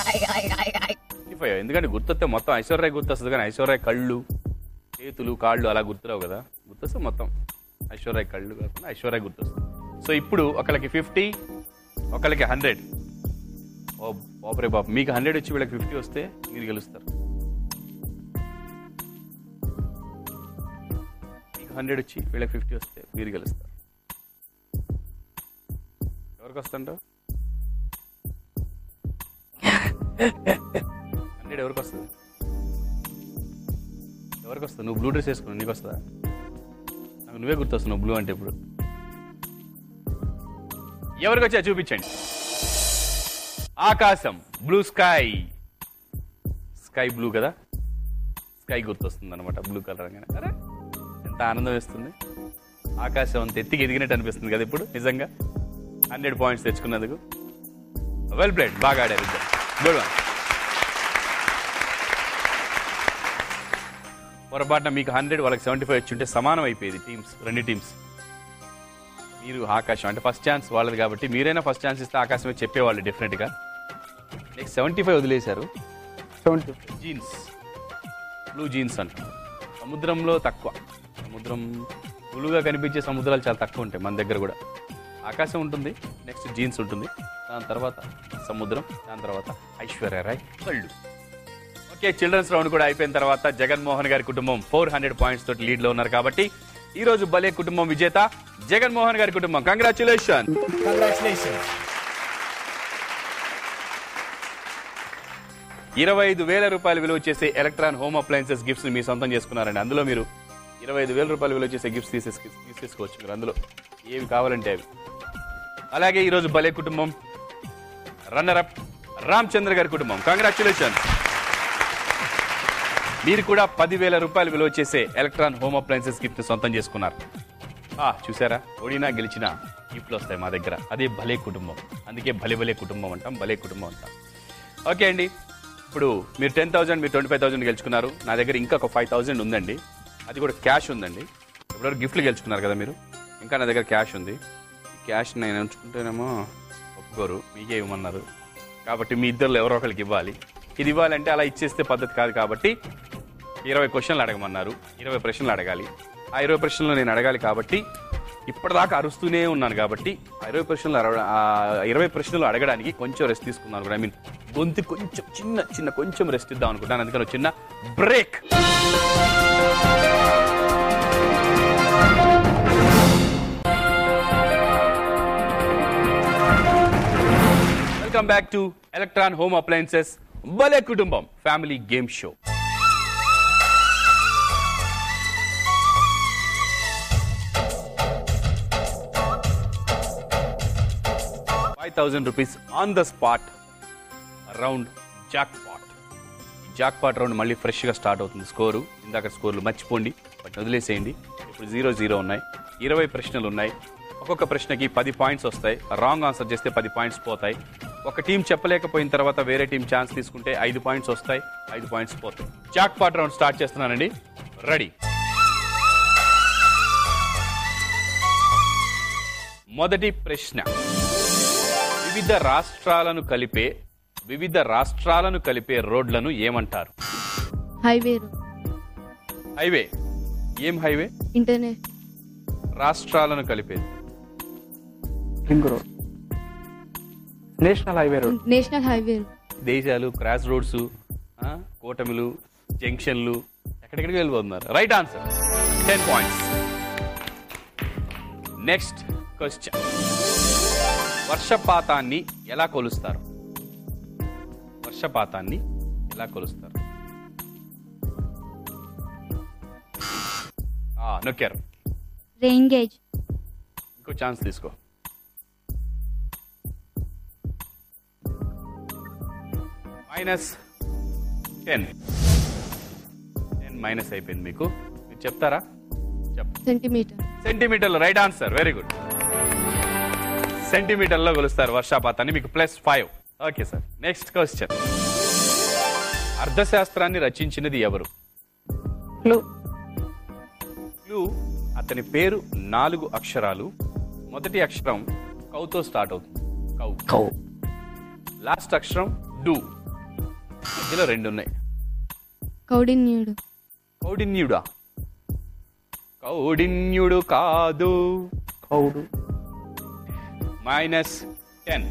[SPEAKER 6] 55. ఎందుకంటే గుర్తొస్తే మొత్తం ఐశ్వర్యరాయ్ గుర్తొస్తుంది, కానీ ఐశ్వర్యరాయ్ కళ్ళు, చేతులు, కాళ్ళు అలా గుర్తురావు కదా. గుర్తొస్తే మొత్తం ఐశ్వర్యరాయ్ కళ్ళు కాకుండా ఐశ్వర్యరాయ్ గుర్తొస్తుంది. సో ఇప్పుడు ఒకళ్ళకి 50, ఒకళ్ళకి 100. ఓ బాపరే బాబు, మీకు 100 వచ్చి వీళ్ళకి 50 వస్తే మీరు గెలుస్తారు. మీకు 100 వచ్చి వీళ్ళకి 50 వస్తే మీరు గెలుస్తారు. ఎవరికి వస్తుంటావు? 100 ఎవరికి వస్తుంది? ఎవరికి వస్తుంది? నువ్వు బ్లూ డ్రెస్ వేసుకున్నావు, నీకు వస్తుందా? నాకు నువ్వే గుర్తొస్తున్నావు బ్లూ అంటే. ఇప్పుడు ఎవరికి వచ్చా చూపించండి. ఆకాశం, బ్లూ స్కై. స్కై బ్లూ కదా, స్కై గుర్తొస్తుంది అనమాట బ్లూ కలర్ అనగానే. అరే ఎంత ఆనందం వేస్తుంది. ఆకాశం అంత ఎత్తికి ఎదిగినట్టు అనిపిస్తుంది కదా ఇప్పుడు నిజంగా. 100 పాయింట్స్ తెచ్చుకున్నందుకు వెల్ ప్లేడ్. బాగా ఆడారు ఇద్దరు. Good one. పొరపాటున మీకు 100, వాళ్ళకి 75 వచ్చి ఉంటే సమానం అయిపోయేది టీమ్స్, 2 టీమ్స్. మీరు ఆకాశం అంటే ఫస్ట్ ఛాన్స్ వాళ్ళది కాబట్టి మీరైనా ఫస్ట్ ఛాన్స్ ఇస్తే ఆకాశమే చెప్పేవాళ్ళు డెఫినెట్గా. నెక్స్ట్ 75 వదిలేశారు. జీన్స్, బ్లూ జీన్స్ అంట. సముద్రంలో తక్కువ. సముద్రం బ్లూగా కనిపించే సముద్రాలు చాలా తక్కువ ఉంటాయి మన దగ్గర కూడా. ఆకాశం ఉంటుంది, నెక్స్ట్ జీన్స్ ఉంటుంది, దాని తర్వాత సముద్రం, దాని తర్వాత ఐశ్వర్య రాయ్ కళ్ళు. ఓకే, చిల్డ్రన్స్ రౌండ్ కూడా అయిపోయిన తర్వాత జగన్మోహన్ గారి కుటుంబం 400 పాయింట్స్ తోటి లీడ్లో ఉన్నారు కాబట్టి ఈరోజు భలే కుటుంబం విజేత జగన్మోహన్ గారి కుటుంబం. కంగ్రాచులేషన్. 25,000 రూపాయలు విలువ చేసే ఎలక్ట్రాన్ హోమ్ అప్లయన్సెస్ గిఫ్ట్స్ మీ సొంతం చేసుకున్నారండి. అందులో మీరు 25,000 రూపాయలు విలువ చేసే గిఫ్ట్స్ తీసేసుకోవచ్చు మీరు. అందులో ఏవి కావాలంటే అవి. అలాగే ఈరోజు భలే కుటుంబం రన్నరప్ రామచంద్ర గారి కుటుంబం. కంగ్రాచులేషన్. మీరు కూడా 10,000 రూపాయలు విలువ చేసే ఎలక్ట్రాన్ హోమ్ అప్లయన్సెస్ గిఫ్ట్ సొంతం చేసుకున్నారు. చూసారా, ఓడినా గెలిచినా గిఫ్ట్లు వస్తాయి మా దగ్గర. అదే భలే కుటుంబం. అందుకే భలే కుటుంబం అంటాం, భలే కుటుంబం అంటాం. ఓకే అండి, ఇప్పుడు మీరు 10,000, మీరు 25,000 గెలుచుకున్నారు. నా దగ్గర ఇంకా ఒక 5,000 ఉందండి. అది కూడా క్యాష్ ఉందండి. ఇప్పటివరకు గిఫ్ట్లు గెలుచుకున్నారు కదా మీరు. ఇంకా నా దగ్గర క్యాష్ ఉంది. ఈ క్యాష్ నేను ఉంచుకుంటేనేమో ఒప్పుకోరు, మీకే ఇవ్వమన్నారు. కాబట్టి మీ ఇద్దరు ఎవరో ఒకరికి ఇవ్వాలి. ఇది ఇవ్వాలంటే అలా ఇచ్చేస్తే పద్ధతి కాదు. కాబట్టి 20 క్వశ్చన్లు అడగమన్నారు. 20 ప్రశ్నలు అడగాలి. ఆ 20 ప్రశ్నలు నేను అడగాలి. కాబట్టి ఇప్పటిదాకా అరుస్తూనే ఉన్నాను. కాబట్టి 20 ప్రశ్నలు అడగడానికి కొంచెం రెస్ట్ తీసుకున్నాను కూడా. ఐ మీన్ గొంతు కొంచెం కొంచెం రెస్ట్ ఇద్దాం అనుకుంటాను. అందుకని చిన్న break. Welcome back to electron home appliances భలే కుటుంబం family game show. ₹5,000 on the spot round jackpot. ఈ జాక్ పాట్ రౌండ్ మళ్ళీ ఫ్రెష్గా స్టార్ట్ అవుతుంది. స్కోరు ఇందాక స్కోర్లు మర్చిపోండి, బట్ వదిలేసేయండి. ఇప్పుడు 0-0 ఉన్నాయి. 20 ప్రశ్నలు ఉన్నాయి. ఒక్కొక్క ప్రశ్నకి 10 పాయింట్స్ వస్తాయి. రాంగ్ ఆన్సర్ చేస్తే 10 పాయింట్స్ పోతాయి. ఒక టీం చెప్పలేకపోయిన తర్వాత వేరే టీం ఛాన్స్ తీసుకుంటే 5 పాయింట్స్ వస్తాయి. 5 పాయింట్స్ పోతాయి. జాక్ పాట్ రౌండ్ స్టార్ట్ చేస్తున్నానండి. రెడీ. మొదటి ప్రశ్న. వివిధ రాష్ట్రాలను కలిపే రోడ్లను ఏమంటారు?
[SPEAKER 8] హైవే.
[SPEAKER 6] హైవే. ఏం హైవే?
[SPEAKER 8] ఇంటర్నెట్.
[SPEAKER 6] రాష్ట్రాలను కలిపేది
[SPEAKER 9] ring road. National highway road.
[SPEAKER 8] National highway.
[SPEAKER 6] దేశాలు, క్రాస్ రోడ్స్, కూటమిలు, జంక్షన్లు, ఎక్కడెక్కడికి వెళ్ళిపోతున్నారు. Right answer. 10 points. Next question. వర్షపాతాన్ని ఎలా కొలుస్తారు? వర్షపాతాన్ని ఎలా కొలుస్తారు? నొక్కారు.
[SPEAKER 7] Rain gauge.
[SPEAKER 6] ఇంకో ఛాన్స్ తీసుకో. -10 మైనస్ అయిపోయింది మీకు. మీరు చెప్తారా? సెంటీమీటర్లు. Right answer. Very good. సెంటీమీటర్లో కొలుస్తారు వర్షపాతాన్ని. మీకు +5. Okay sir. Next question. అర్థశాస్త్రాన్ని రచించినది ఎవరు? క్లూ. అతని పేరు 4 అక్షరాలు. మొదటి అక్షరం కౌతో స్టార్ట్ అవుతుంది. కౌ. లాస్ట్ అక్షరం డు. మధ్యలో 2 ఉన్నాయి.
[SPEAKER 8] కౌడిన్యుడు.
[SPEAKER 6] కౌడిన్యుడా? కౌడిన్యుడు కాదు.
[SPEAKER 9] కౌడు.
[SPEAKER 6] -10.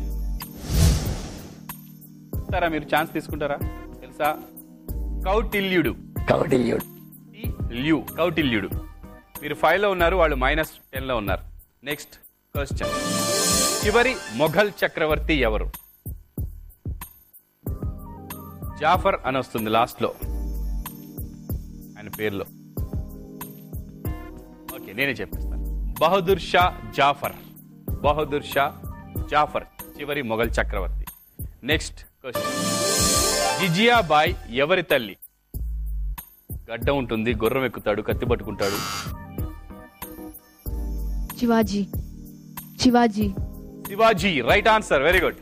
[SPEAKER 6] సరే, మీరు ఛాన్స్ తీసుకుంటారా? తెలుసా? కౌటిల్యుడు. కౌటిల్యుడు. మీరు 5లో ఉన్నారు, వాళ్ళు -10లో ఉన్నారు. Next question. చివరి మొఘల్ చక్రవర్తి ఎవరు? జాఫర్ అని వస్తుంది లాస్ట్ లో ఆయన పేర్లో. ఓకే, నేనే చెప్పేస్తాను. బహదూర్ షా జాఫర్ చివరి మొఘల్ చక్రవర్తి. Next question. జిజియాబాయ్ ఎవరి తల్లి? గడ్డ ఉంటుంది, గుర్రం ఎక్కుతాడు, కత్తి పట్టుకుంటాడు. Shivaji. Right answer. Very good.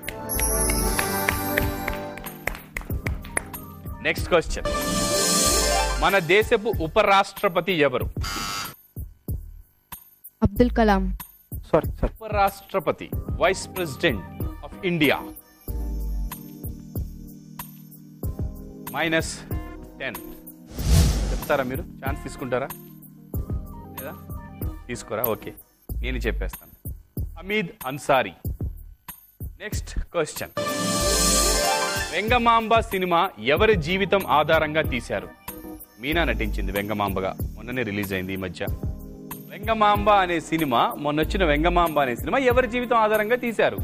[SPEAKER 6] Next question. మన దేశపు ఉపరాష్ట్రపతి ఎవరు?
[SPEAKER 8] అబ్దుల్ కలాం.
[SPEAKER 6] ఉపరాష్ట్రపతి, వైస్ ప్రెసిడెంట్ ఆఫ్ ఇండియా. -10. చెప్తారా మీరు? ఛాన్స్ తీసుకుంటారా లేదా? తీసుకోరా? ఓకే, నేను చెప్పేస్తాను. Hamid Ansari. Next question. Vengamamba cinema ఎవరి జీవితం ఆధారంగా తీశారు? మీనా నటించింది వెంగమాంబగా. మొన్ననే రిలీజ్ అయింది ఈ మధ్య. వెంగమాంబ అనే సినిమా, మొన్న వచ్చిన వెంగమాంబ అనే సినిమా ఎవరి జీవితం ఆధారంగా తీశారు?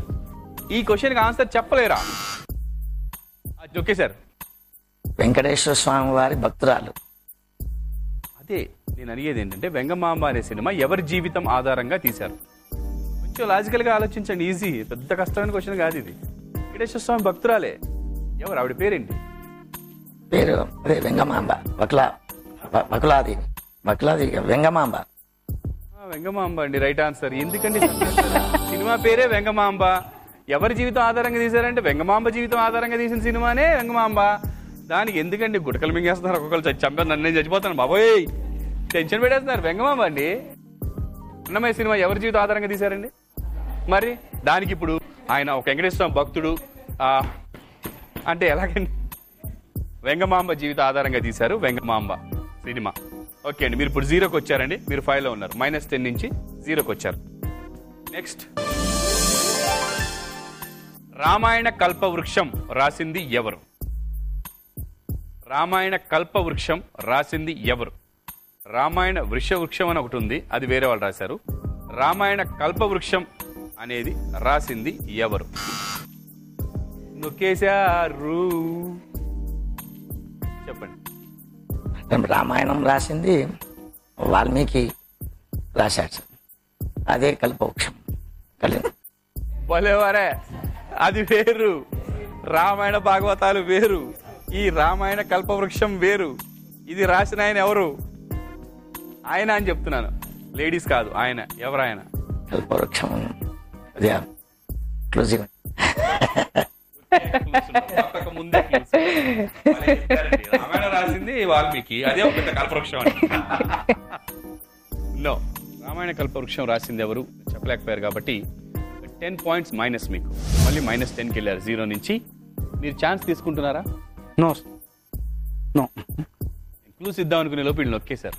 [SPEAKER 6] ఈ క్వశ్చన్కి ఆన్సర్ చెప్పలేరా? Okay sir.
[SPEAKER 5] వెంకటేశ్వర స్వామి వారి భక్తురాలు.
[SPEAKER 6] అదే నేను అడిగేది ఏంటంటే వెంగమాంబ అనే సినిమా ఎవరి జీవితం ఆధారంగా తీశారు? కొంచెం లాజికల్గా ఆలోచించండి, ఈజీ, పెద్ద కష్టమైన క్వశ్చన్ కాదు ఇది. వెంకటేశ్వర స్వామి భక్తురాలే, ఎవరు ఆవిడ పేరేంటి?
[SPEAKER 5] పేరు అదే వెంగమాంబ, వకులాది వెంగమాంబ.
[SPEAKER 6] వెంగమాంబ అండి రైట్ ఆన్సర్. ఎందుకండి సినిమా పేరే వెంగమాంబ, ఎవరి జీవితం ఆధారంగా తీశారంటే వెంగమాంబ జీవితం ఆధారంగా తీసిన సినిమానే వెంగమాంబ. దానికి ఎందుకండి గుటకలు మింగేస్తున్నారు, ఒక్కొక్కరు చంపేది, నన్ను నేను చచ్చిపోతాను బాబోయ్, టెన్షన్ పెట్టేస్తున్నారు. వెంగమాంబ అండి. అన్నమయ్య సినిమా ఎవరి జీవితం ఆధారంగా తీశారండి? మరి దానికి ఇప్పుడు ఆయన ఒక వెంకటేశ్వర స్వామి భక్తుడు అంటే ఎలాగండి? వెంగమాంబ జీవిత ఆధారంగా తీశారు వెంగమాంబ సినిమా. ఓకే అండి, మీరు ఇప్పుడు 0కి వచ్చారండి, మీరు 5లో ఉన్నారు. -10 నుంచి 0కి వచ్చారు. నెక్స్ట్, రామాయణ కల్పవృక్షం రాసింది ఎవరు? రామాయణ కల్పవృక్షం రాసింది ఎవరు? రామాయణ వృక్షవృక్షం అని ఒకటి ఉంది, అది వేరే వాళ్ళు రాశారు. రామాయణ కల్పవృక్షం అనేది రాసింది ఎవరు? నొక్కేశారు, చెప్పండి.
[SPEAKER 5] రామాయణం రాసింది వాల్మీకి రాశాడు సార్, అదే కల్పవృక్షం.
[SPEAKER 6] భలేవారే, అది వేరు. రామాయణ భాగవతాలు వేరు, ఈ రామాయణ కల్పవృక్షం వేరు. ఇది రాసిన ఆయన ఎవరు? ఆయన అని చెప్తున్నాను, లేడీస్ కాదు, ఆయన. ఎవరు ఆయన?
[SPEAKER 5] కల్పవృక్షం
[SPEAKER 6] ముందే రామాయణ రాసింది వాల్మీకి, అదే ఒక పెద్ద కల్పవృక్షం అని. నో, రామాయణ కల్పవృక్షం రాసింది ఎవరు చెప్పలేకపోయారు కాబట్టి 10 పాయింట్స్ మైనస్. మీకు మళ్ళీ -10కి వెళ్ళారు 0 నుంచి. మీరు ఛాన్స్ తీసుకుంటున్నారా?
[SPEAKER 9] No no.
[SPEAKER 6] క్లూస్ ఇద్దాం అనుకునే లోపు వీళ్ళు నొక్కేశారు.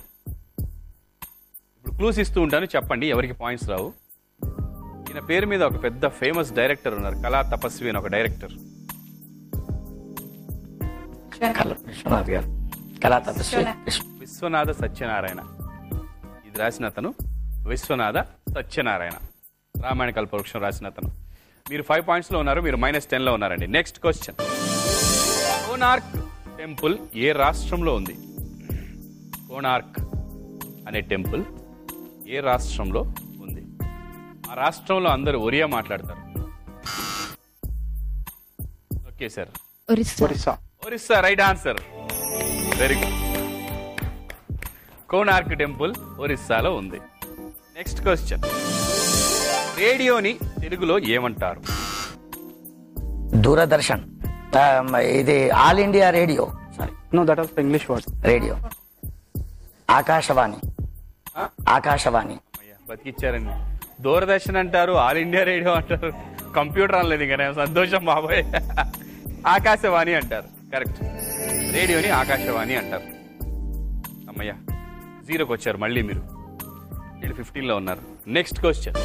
[SPEAKER 6] ఇప్పుడు క్లూస్ ఇస్తూ ఉంటాను, చెప్పండి, ఎవరికి పాయింట్స్ రావు. ఈయన పేరు మీద ఒక పెద్ద ఫేమస్ డైరెక్టర్ ఉన్నారు, కళా తపస్వి అని ఒక డైరెక్టర్. విశ్వనాథ సత్యనారాయణ. ఇది రాసిన అతను విశ్వనాథ సత్యనారాయణ, రామాయణ కల్పవృక్షం రాసిన అతను. మీరు 5 పాయింట్స్లో ఉన్నారు, మీరు -10లో ఉన్నారండి. నెక్స్ట్ క్వశ్చన్, కోనార్క్ టెంపుల్ ఏ రాష్ట్రంలో ఉంది? కోనార్క్ అనే టెంపుల్ ఏ రాష్ట్రంలో ఉంది? ఆ రాష్ట్రంలో అందరూ ఒరియా మాట్లాడతారు. Okay sir, Orissa right answer. Very good. Konark temple ఒరిస్సాలో ఉంది. నెక్స్ట్ క్వశ్చన్, రేడియోని తెలుగులో ఏమంటారు?
[SPEAKER 5] దూరదర్శన్. ఇది All India Radio.
[SPEAKER 9] No, that was English word.
[SPEAKER 5] Radio. Akashvani. Akashvani.
[SPEAKER 6] బతికిచ్చారండి. దూరదర్శన్ అంటారు, ఆల్ ఇండియా రేడియో అంటారు, కంప్యూటర్ అనలేదు ఇంకా, సంతోషం బాబోయ్. ఆకాశవాణి అంటారు, కరెక్ట్. రేడియోని ఆకాశవాణి అంటారు. అమ్మయ్య, 0కి వచ్చారు మళ్ళీ మీరు. 15లో ఉన్నారు. నెక్స్ట్ క్వశ్చన్,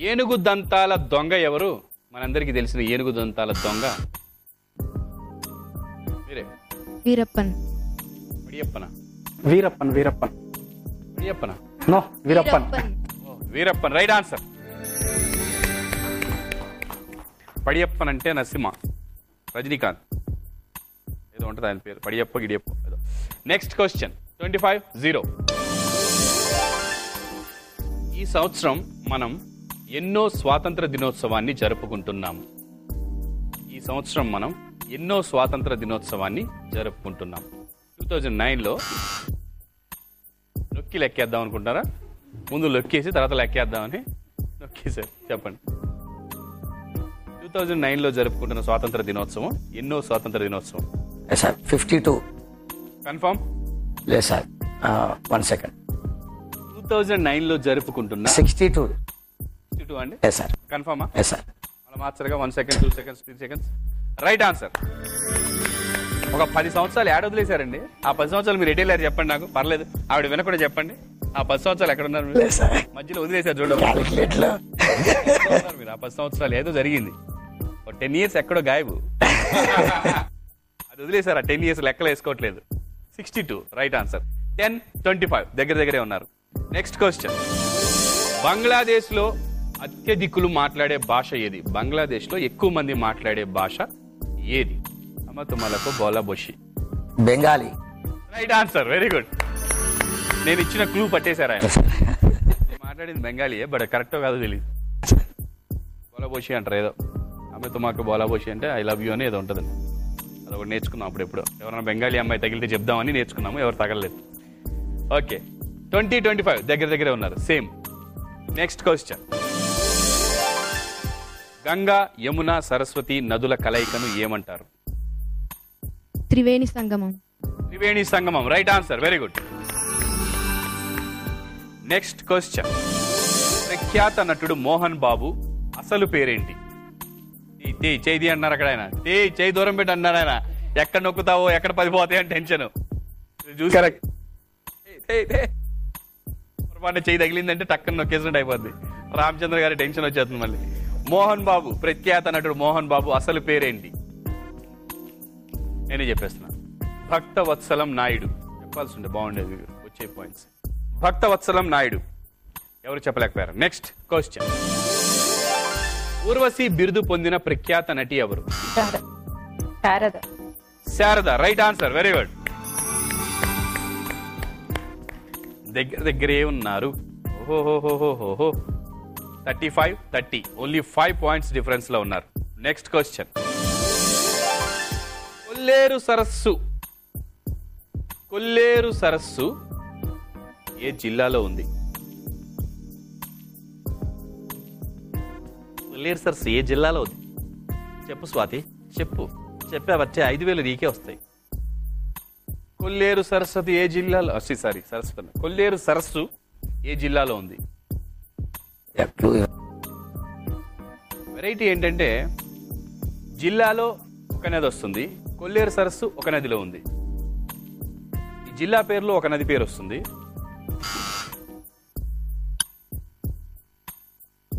[SPEAKER 6] ఏనుగు దంతాల దొంగ ఎవరు? మనందరికీ తెలిసిన ఏనుగు దంతాల దొంగ మీరే.
[SPEAKER 8] వీరప్పన్.
[SPEAKER 6] వడియప్పన?
[SPEAKER 9] వీరప్పన్. వీరప్పన్.
[SPEAKER 6] వడియప్పన?
[SPEAKER 9] No, Veerappan.
[SPEAKER 6] Veerappan right answer. Padayappan అంటే నరసింహ, రజనీకాంత్ ఏదో ఉంటుంది ఆయన పేరు, పడియప్ప గిడియప్ప ఏదో. Next question, 25-0. ఈ సంవత్సరం మనం ఎన్నో స్వాతంత్ర దినోత్సవాన్ని జరుపుకుంటున్నాము. ఈ సంవత్సరం మనం ఎన్నో స్వాతంత్ర దినోత్సవాన్ని జరుపుకుంటున్నాం. 2009లో నొక్కి లెక్కేద్దాం అనుకుంటారా? ముందు లొక్కేసి తర్వాత లెక్కేద్దామని నొక్కేసారు. చెప్పండి, 2009లో జరుపుకుంటున్న స్వాతంత్ర దినోత్సవం ఎన్నో స్వాతంత్ర దినోత్సవం?
[SPEAKER 5] 52.
[SPEAKER 6] కన్ఫర్మ్?
[SPEAKER 5] లేదు సార్, 1 సెకండ్.
[SPEAKER 6] 2009లో జరుపుకుంటున్న
[SPEAKER 5] 62
[SPEAKER 6] అండి.
[SPEAKER 5] సార్
[SPEAKER 6] కన్ఫర్మా?
[SPEAKER 5] సార్.
[SPEAKER 6] అలా మార్చరుగా 1 second, 2 seconds, 3 seconds. Right answer. ఒక 10 సంవత్సరాలు ఏడ వదిలేశారండి. ఆ 10 సంవత్సరాలు మీరు ఎటు వెళ్ళారు చెప్పండి నాకు, పర్లేదు, ఆవిడ వినకుండా చెప్పండి. ఆ 10 సంవత్సరాలు ఎక్కడ ఉన్నారు? మధ్యలో వదిలేశారు చూడండి. మీరు ఆ 10 సంవత్సరాలు ఏదో జరిగింది, 10 ఇయర్స్ ఎక్కడో గాయబు, అది వదిలేశారు. ఆ 10 ఇయర్స్ లెక్కలు వేసుకోవట్లేదు. 62 రైట్ ఆన్సర్. 10-25 దగ్గర దగ్గరే ఉన్నారు. Next question. బంగ్లాదేశ్లో అత్యధికులు మాట్లాడే భాష ఏది? బంగ్లాదేశ్లో ఎక్కువ మంది మాట్లాడే భాష ఏది? అమతుమలకు బోలాబోషి.
[SPEAKER 5] Bengali.
[SPEAKER 6] Right answer, very good. నేను ఇచ్చిన క్లూ పట్టేశారు ఆయన. మాట్లాడింది బెంగాలీయే, బట్ కరెక్టో కాదో తెలియదు. బోలాబోషి అంటారు ఏదో. అమతుమాకు బోలాబోషి అంటే ఐ లవ్ యూ అని ఏదో ఉంటుందండి. అదొకటి నేర్చుకున్నాం అప్పుడెప్పుడు. ఎవరైనా బెంగాలీ అమ్మాయి తగిలితే చెప్దామని నేర్చుకున్నాము, ఎవరు తగలలేదు. ఓకే, 20-25 దగ్గర దగ్గరే ఉన్నారు, same. Next question. Ganga, Yamuna, Saraswati నదుల కలయికను ఏమంటారు?
[SPEAKER 10] త్రివేణి సంగమం.
[SPEAKER 6] త్రివేణి సంగమం, right answer, very good. Next question. ప్రఖ్యాత నటుడు మోహన్ బాబు అసలు పేరేంటి? చేయి అన్నారు అక్కడ ఆయన. చేయి దూరం పెట్టి అన్నారు ఆయన. ఎక్కడ నొక్కుతావో ఎక్కడ పడిపోతాయి అని టెన్షన్. పొరపాటు చేయి తగిలిందంటే టక్కన నొక్కేసినట్టు అయిపోద్ది. రామచంద్ర గారి టెన్షన్ వచ్చేస్తుంది మళ్ళీ. మోహన్ బాబు, ప్రఖ్యాత నటుడు మోహన్ బాబు అసలు పేరేంటి? నేనే చెప్పేస్తున్నా. భక్తవత్సలం నాయుడు. చెప్పాల్సి ఉండే బాగుండేది వచ్చే పాయింట్స్. భక్తవత్సలం నాయుడు. ఎవరు చెప్పలేకపోయారు. Next question. ఊర్వశి బిరుదు పొందిన ప్రఖ్యాత నటి ఎవరు? Sharada, right answer, very good. దగ్గర దగ్గరే ఉన్నారు. ఓహోహోహోహో. 35-30, ఓన్లీ 5 points డిఫరెన్స్ లో ఉన్నారు. Next question. కొల్లేరు సరస్సు ఏ జిల్లాలో ఉంది? కొల్లేరు సరస్సు ఏ జిల్లాలో ఉంది? చెప్పు స్వాతి, చెప్పావచ్చే 5,000 నీకే వస్తాయి. కొల్లేరు సరస్వతి ఏ జిల్లాలో, సరస్వతి కొల్లేరు సరస్సు ఏ జిల్లాలో ఉంది? వెరైటీ ఏంటంటే జిల్లాలో ఒక నది వస్తుంది, కొల్లేరు సరస్సు ఒక నదిలో ఉంది. ఈ జిల్లా పేరులో ఒక నది పేరు వస్తుంది.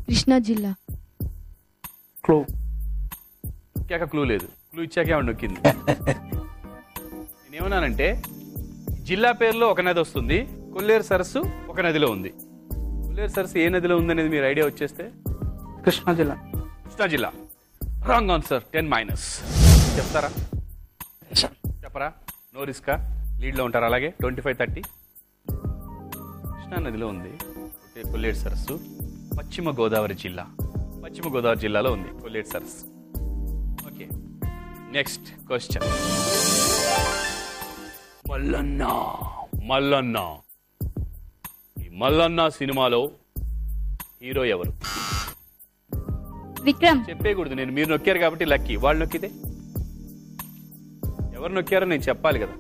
[SPEAKER 10] కృష్ణా జిల్లా.
[SPEAKER 9] క్లూ
[SPEAKER 6] ఇచ్చాక క్లూ లేదు, క్లూ ఇచ్చాక ఏమన్నా నొక్కింది. నేనేమన్నానంటే జిల్లా పేరులో ఒక నది వస్తుంది, కొల్లేరు సరస్సు ఒక నదిలో ఉంది. కొల్లేరు సరస్సు ఏ నదిలో ఉందనేది మీరు ఐడియా వచ్చేస్తే
[SPEAKER 9] కృష్ణా జిల్లా.
[SPEAKER 6] కృష్ణా జిల్లా, రాంగ్ ఆన్సర్. 10-. చెప్తారా? చెప్పరా? నో రిస్కా, లీడ్లో ఉంటారు. అలాగే 25-30. కృష్ణా నదిలో ఉంది కొల్లేరు సరస్సు. పశ్చిమ గోదావరి జిల్లాలో ఉంది కొల్లేరు సరస్సు. Okay, next question. మల్లన్న. ఈ మల్లన్న సినిమాలో హీరో ఎవరు?
[SPEAKER 7] విక్రమ్.
[SPEAKER 6] చెప్పేకూడదు నేను, మీరు నొక్కారు కాబట్టి లక్కీ. వాళ్ళు నొక్కితే ఎవరు నొక్కారో నేను చెప్పాలి కదా.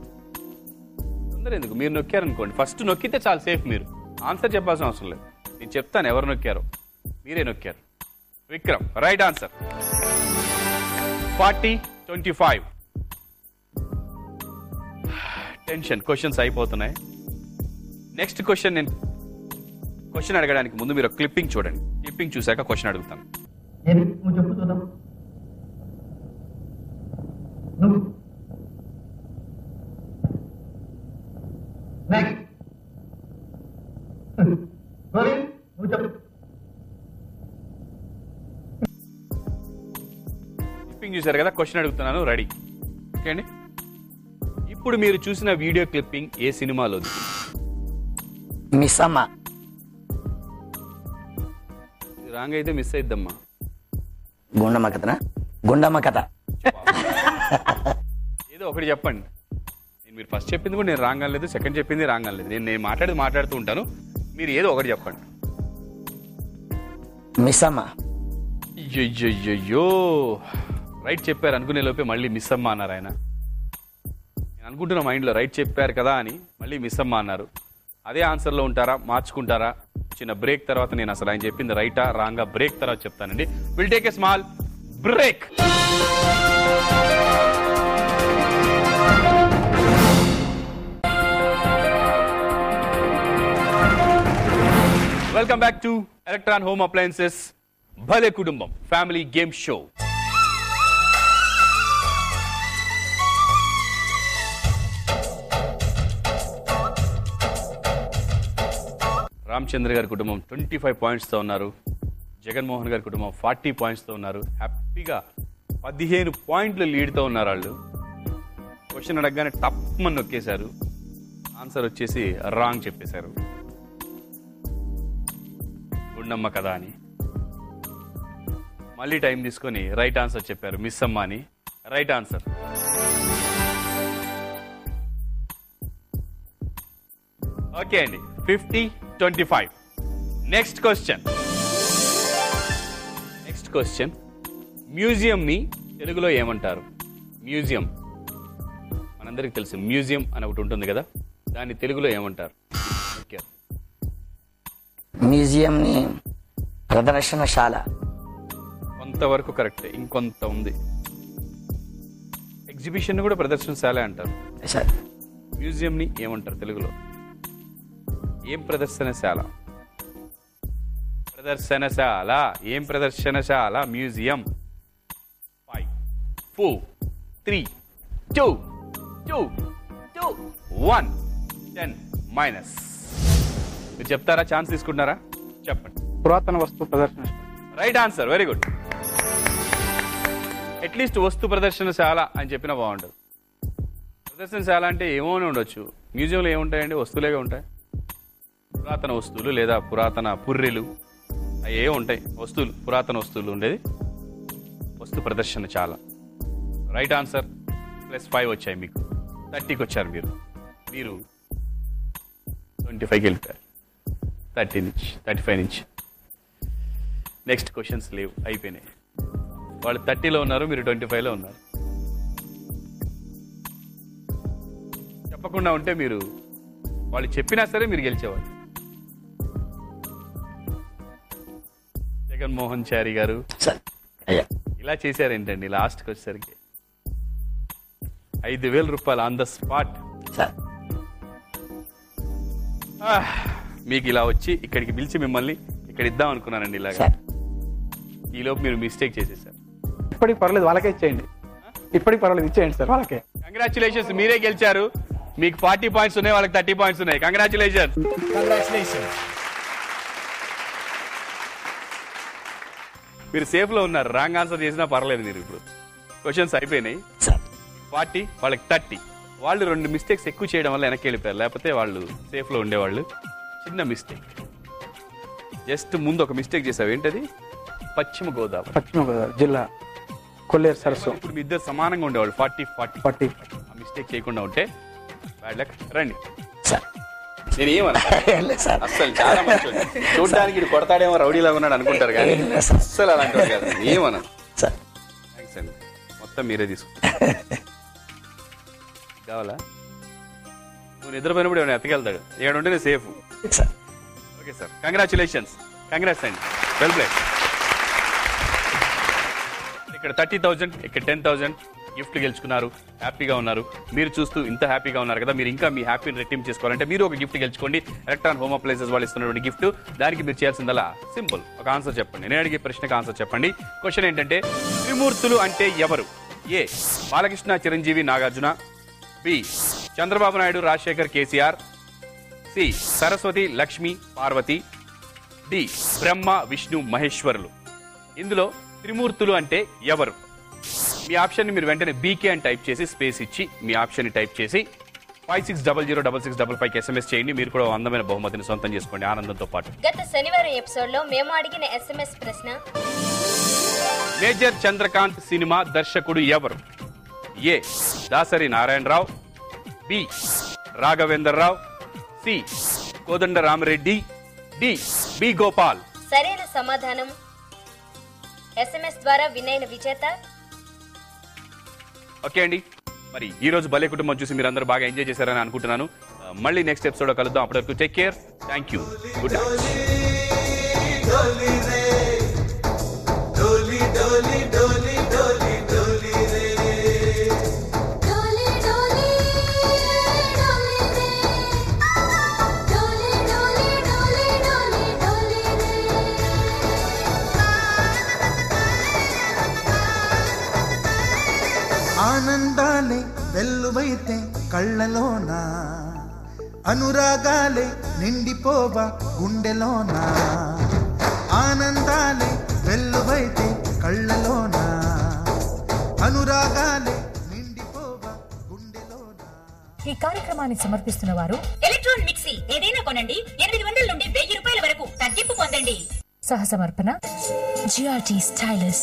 [SPEAKER 6] తొందర ఎందుకు? మీరు నొక్కారనుకోండి, ఫస్ట్ నొక్కితే చాలా సేఫ్. మీరు ఆన్సర్ చెప్పాల్సిన అవసరం లేదు, నేను చెప్తాను ఎవరు నొక్కారో. మీరే నొక్కారు. Vikram, right answer. 40-25. Tension, questions అయిపోతున్నాయి. Next question. నేను క్వశ్చన్ అడగడానికి ముందు మీరు క్లిప్పింగ్ చూడండి. క్లిప్పింగ్ చూశాక క్వశ్చన్ అడుగుతాను.
[SPEAKER 11] చెప్పు చూద్దాం.
[SPEAKER 6] క్లిప్పింగ్ చూశారు కదా, క్వశ్చన్ అడుగుతున్నాను, రెడీ? ఓకే అండి. ఇప్పుడు మీరు చూసిన వీడియో క్లిప్పింగ్ ఏ సినిమాలోది?
[SPEAKER 5] మిస్సమ్మ.
[SPEAKER 6] రాంగ్ అయితే మిస్ అయిద్దమ్మా.
[SPEAKER 5] గుండమ్మ కథ.
[SPEAKER 6] ఏదో ఒకటి చెప్పండి. మీరు ఫస్ట్ చెప్పింది కూడా నేను రాంగ్ అనలేదు, సెకండ్ చెప్పింది రాంగ్ అనలేదు. నేను మాట్లాడుతూ ఉంటాను, మీరు ఏదో ఒకటి చెప్పండి.
[SPEAKER 5] మిస్సమ్మ.
[SPEAKER 6] అయ్యో, రైట్ చెప్పారు అనుకునే లోపే మళ్ళీ మిస్ అమ్మ అన్నారు ఆయన. నేను అనుకుంటున్నా మైండ్లో రైట్ చెప్పారు కదా అని, మళ్ళీ మిస్ అమ్మ అన్నారు. అదే ఆన్సర్లో ఉంటారా, మార్చుకుంటారా? చిన్న బ్రేక్ తర్వాత నేను అసలు ఆయన చెప్పింది రైటా రాంగా బ్రేక్ తర్వాత చెప్తానండి. Will take a small break. Welcome back to electron home appliances భలే కుటుంబం ఫ్యామిలీ గేమ్ షో. రామచంద్ర గారి కుటుంబం 25 పాయింట్స్తో ఉన్నారు. జగన్మోహన్ గారి కుటుంబం 40 పాయింట్స్తో ఉన్నారు. హ్యాపీగా 15 పాయింట్లు లీడ్తో ఉన్నారు వాళ్ళు. క్వశ్చన్ అడగగానే టప్మని నొక్కేశారు. ఆన్సర్ వచ్చేసి రాంగ్ చెప్పేశారు. గుండమ్మ కదా అని మళ్ళీ టైం తీసుకొని రైట్ ఆన్సర్ చెప్పారు. మిస్ అమ్మ అని రైట్ ఆన్సర్. ఓకే అండి, 50-25. నెక్స్ట్ క్వశ్చన్ మ్యూజియంని తెలుగులో ఏమంటారు? మ్యూజియం మనందరికీ తెలుసు, మ్యూజియం అని ఒకటి ఉంటుంది కదా, దాన్ని తెలుగులో ఏమంటారు? ఓకే,
[SPEAKER 5] మ్యూజియంని ప్రదర్శనశాల.
[SPEAKER 6] కొంతవరకు కరెక్టే, ఇంకొంత ఉంది. ఎగ్జిబిషన్ కూడా ప్రదర్శనశాల అంటారు.
[SPEAKER 5] సార్
[SPEAKER 6] మ్యూజియంని ఏమంటారు తెలుగులో? ఏం ప్రదర్శనశాల? ప్రదర్శనశాల ఏం ప్రదర్శనశాల? మ్యూజియం. 5 4 3 2 1 10 మైనస్. మీరు చెప్తారా? ఛాన్స్ తీసుకుంటారా? చెప్పండి.
[SPEAKER 9] పురాతన వస్తు ప్రదర్శన.
[SPEAKER 6] Right answer, very good. At least వస్తు ప్రదర్శనశాల అని చెప్పినా బాగుంటుంది. ప్రదర్శనశాల అంటే ఏమో ఉండొచ్చు, మ్యూజియంలో ఏముంటాయండి? వస్తువులేగా ఉంటాయి. పురాతన వస్తువులు లేదా పురాతన పుర్రెలు అవి ఏ ఉంటాయి, వస్తువులు, పురాతన వస్తువులు ఉండేది వస్తు ప్రదర్శనశాల. Right answer. +5 వచ్చాయి మీకు. 30కి వచ్చారు మీరు 25కి వెళ్ళిపోయారు. 30 నుంచి 35 నుంచి. నెక్స్ట్ క్వశ్చన్స్ లేవు, అయిపోయినాయి. వాళ్ళు 30లో ఉన్నారు, మీరు 25లో ఉన్నారు. చెప్పకుండా ఉంటే మీరు, వాళ్ళు చెప్పినా సరే మీరు గెలిచేవాళ్ళు. జగన్మోహన్ చారి గారు ఇలా చేశారేంటండి? లాస్ట్కి వచ్చేసరికి 5,000 రూపాయలు ఆన్ ద స్పాట్. మీకు ఇలా వచ్చి ఇక్కడికి పిలిచి మిమ్మల్ని ఇక్కడ ఇద్దాం అనుకున్నానండి. ఇలాగా ఈలోపు మీరు మిస్టేక్ చేసేసారు.
[SPEAKER 9] ఇప్పటికి పర్లేదు, వాళ్ళకే ఇచ్చేయండి. ఇప్పటికి పర్వాలేదు, ఇచ్చేయండి సార్ వాళ్ళకే.
[SPEAKER 6] కంగ్రాచులేషన్స్, మీరే గెలిచారు. మీకు 40 పాయింట్స్ ఉన్నాయి, వాళ్ళకి 30 పాయింట్స్ ఉన్నాయి. కంగ్రాచులేషన్స్. మీరు సేఫ్ లో ఉన్నారు. రాంగ్ ఆన్సర్ చేసినా పర్లేదు. మీరు ఇప్పుడు క్వశ్చన్స్ అయిపోయినాయి. 40 వాళ్ళకి 30. వాళ్ళు 2 మిస్టేక్స్ ఎక్కువ చేయడం వల్ల వెనక్కి వెళ్ళిపోయారు, లేకపోతే వాళ్ళు సేఫ్ లో ఉండేవాళ్ళు. చిన్న మిస్టేక్, జస్ట్ ముందు ఒక మిస్టేక్ చేసావు. ఏంటది? పశ్చిమ గోదావరి
[SPEAKER 9] జిల్లా కొల్లేరు సరస్సు.
[SPEAKER 6] ఇప్పుడు మీ ఇద్దరు సమానంగా ఉండేవాళ్ళు. 40. ఆ మిస్టేక్ చేయకుండా ఉంటే బ్యాడ్ లక్. రండి. నేను ఏమన్నా అసలు చాలా మంచి చూడడానికి ఇది కొడతాడేమో, రౌడీలాగా ఉన్నాడు అనుకుంటారు కానీ అస్సలు అలాంటి కాదు. ఏమన్నా థ్యాంక్స్ అండి. మొత్తం మీరే తీసుకుంటారు. కావాలా? నువ్వు నిద్రపోయినప్పుడు ఏమైనా ఎత్తకెళ్తాడు. ఇక్కడ ఉంటేనే safe. Okay sir, congratulations. Congrats అండి, వెల్ ప్లే. ఇక్కడ 30,000, ఇక్కడ 10,000 గిఫ్ట్ గెలుచుకున్నారు. హ్యాపీగా ఉన్నారు. మీరు చూస్తూ ఇంత హ్యాపీగా ఉన్నారు కదా, మీరు ఇంకా మీ హ్యాపీని రెట్టింపు చేసుకోవాలంటే మీరు ఒక గిఫ్ట్ గెలుచుకోండి. ఎలక్ట్రాన్ హోమ్ అప్లయన్సెస్ వాళ్ళు ఇస్తున్నటువంటి గిఫ్ట్. దానికి మీరు చేయాల్సిందలా సింపుల్, ఒక ఆన్సర్ చెప్పండి. నేను అడిగే ప్రశ్నకు ఆన్సర్ చెప్పండి. క్వశ్చన్ ఏంటంటే, త్రిమూర్తులు అంటే ఎవరు? A Balakrishna, Chiranjeevi, Nagarjuna. B Chandrababu Naidu, Rajasekhar, KCR. C Saraswati, Lakshmi, Parvati. D Brahma, Vishnu, మహేశ్వరులు. ఇందులో త్రిమూర్తులు అంటే ఎవరు? మీ ఆప్షన్ని మీరు వెంటనే బీకే అని టైప్ చేసి స్పేస్ ఇచ్చి మీ ఆప్షన్ని టైప్ చేసి 56006655కి SMS చేయండి. మీరు కూడా అందమైన బహుమతిని సొంతం చేసుకోండి ఆనందంతో పాటు.
[SPEAKER 12] గత శనివారం ఎపిసోడ్ లో మేము అడిగిన SMS ప్రశ్న,
[SPEAKER 6] మేజర్ చంద్రకాంత్ సినిమా దర్శకుడు ఎవరు? A Dasari Narayanarao. B Raghavendrarao. C Kodanda Ramareddy. D B Gopal.
[SPEAKER 12] సరైన సమాధానం SMS ద్వారా వినైన విజేత.
[SPEAKER 6] ఓకే అండి, మరి ఈ రోజు భలే కుటుంబం చూసి మీరు అందరూ బాగా ఎంజాయ్ చేశారని అనుకుంటున్నాను. మళ్ళీ నెక్స్ట్ ఎపిసోడ్ లో కలుద్దాం. అప్పటి వరకు take care. Thank you. Good night.
[SPEAKER 13] ఆనందాలే వెల్లువైతే కళ్ళలోనా, అనురాగాలే నిండిపోవా గుండెలోనా, ఆనందాలే వెల్లువైతే కళ్ళలోనా, అనురాగాలే నిండిపోవా గుండెలోనా.
[SPEAKER 1] ఈ కార్యక్రమాన్ని సమర్పిస్తున్న వారు
[SPEAKER 2] ఎలక్ట్రాన్ మిక్సీ ఏదైనా కొనండి 800 నుండి 1000 రూపాయల వరకు తగ్గింపు పొందండి.
[SPEAKER 1] సహసమర్పణ
[SPEAKER 3] GRT Stylus.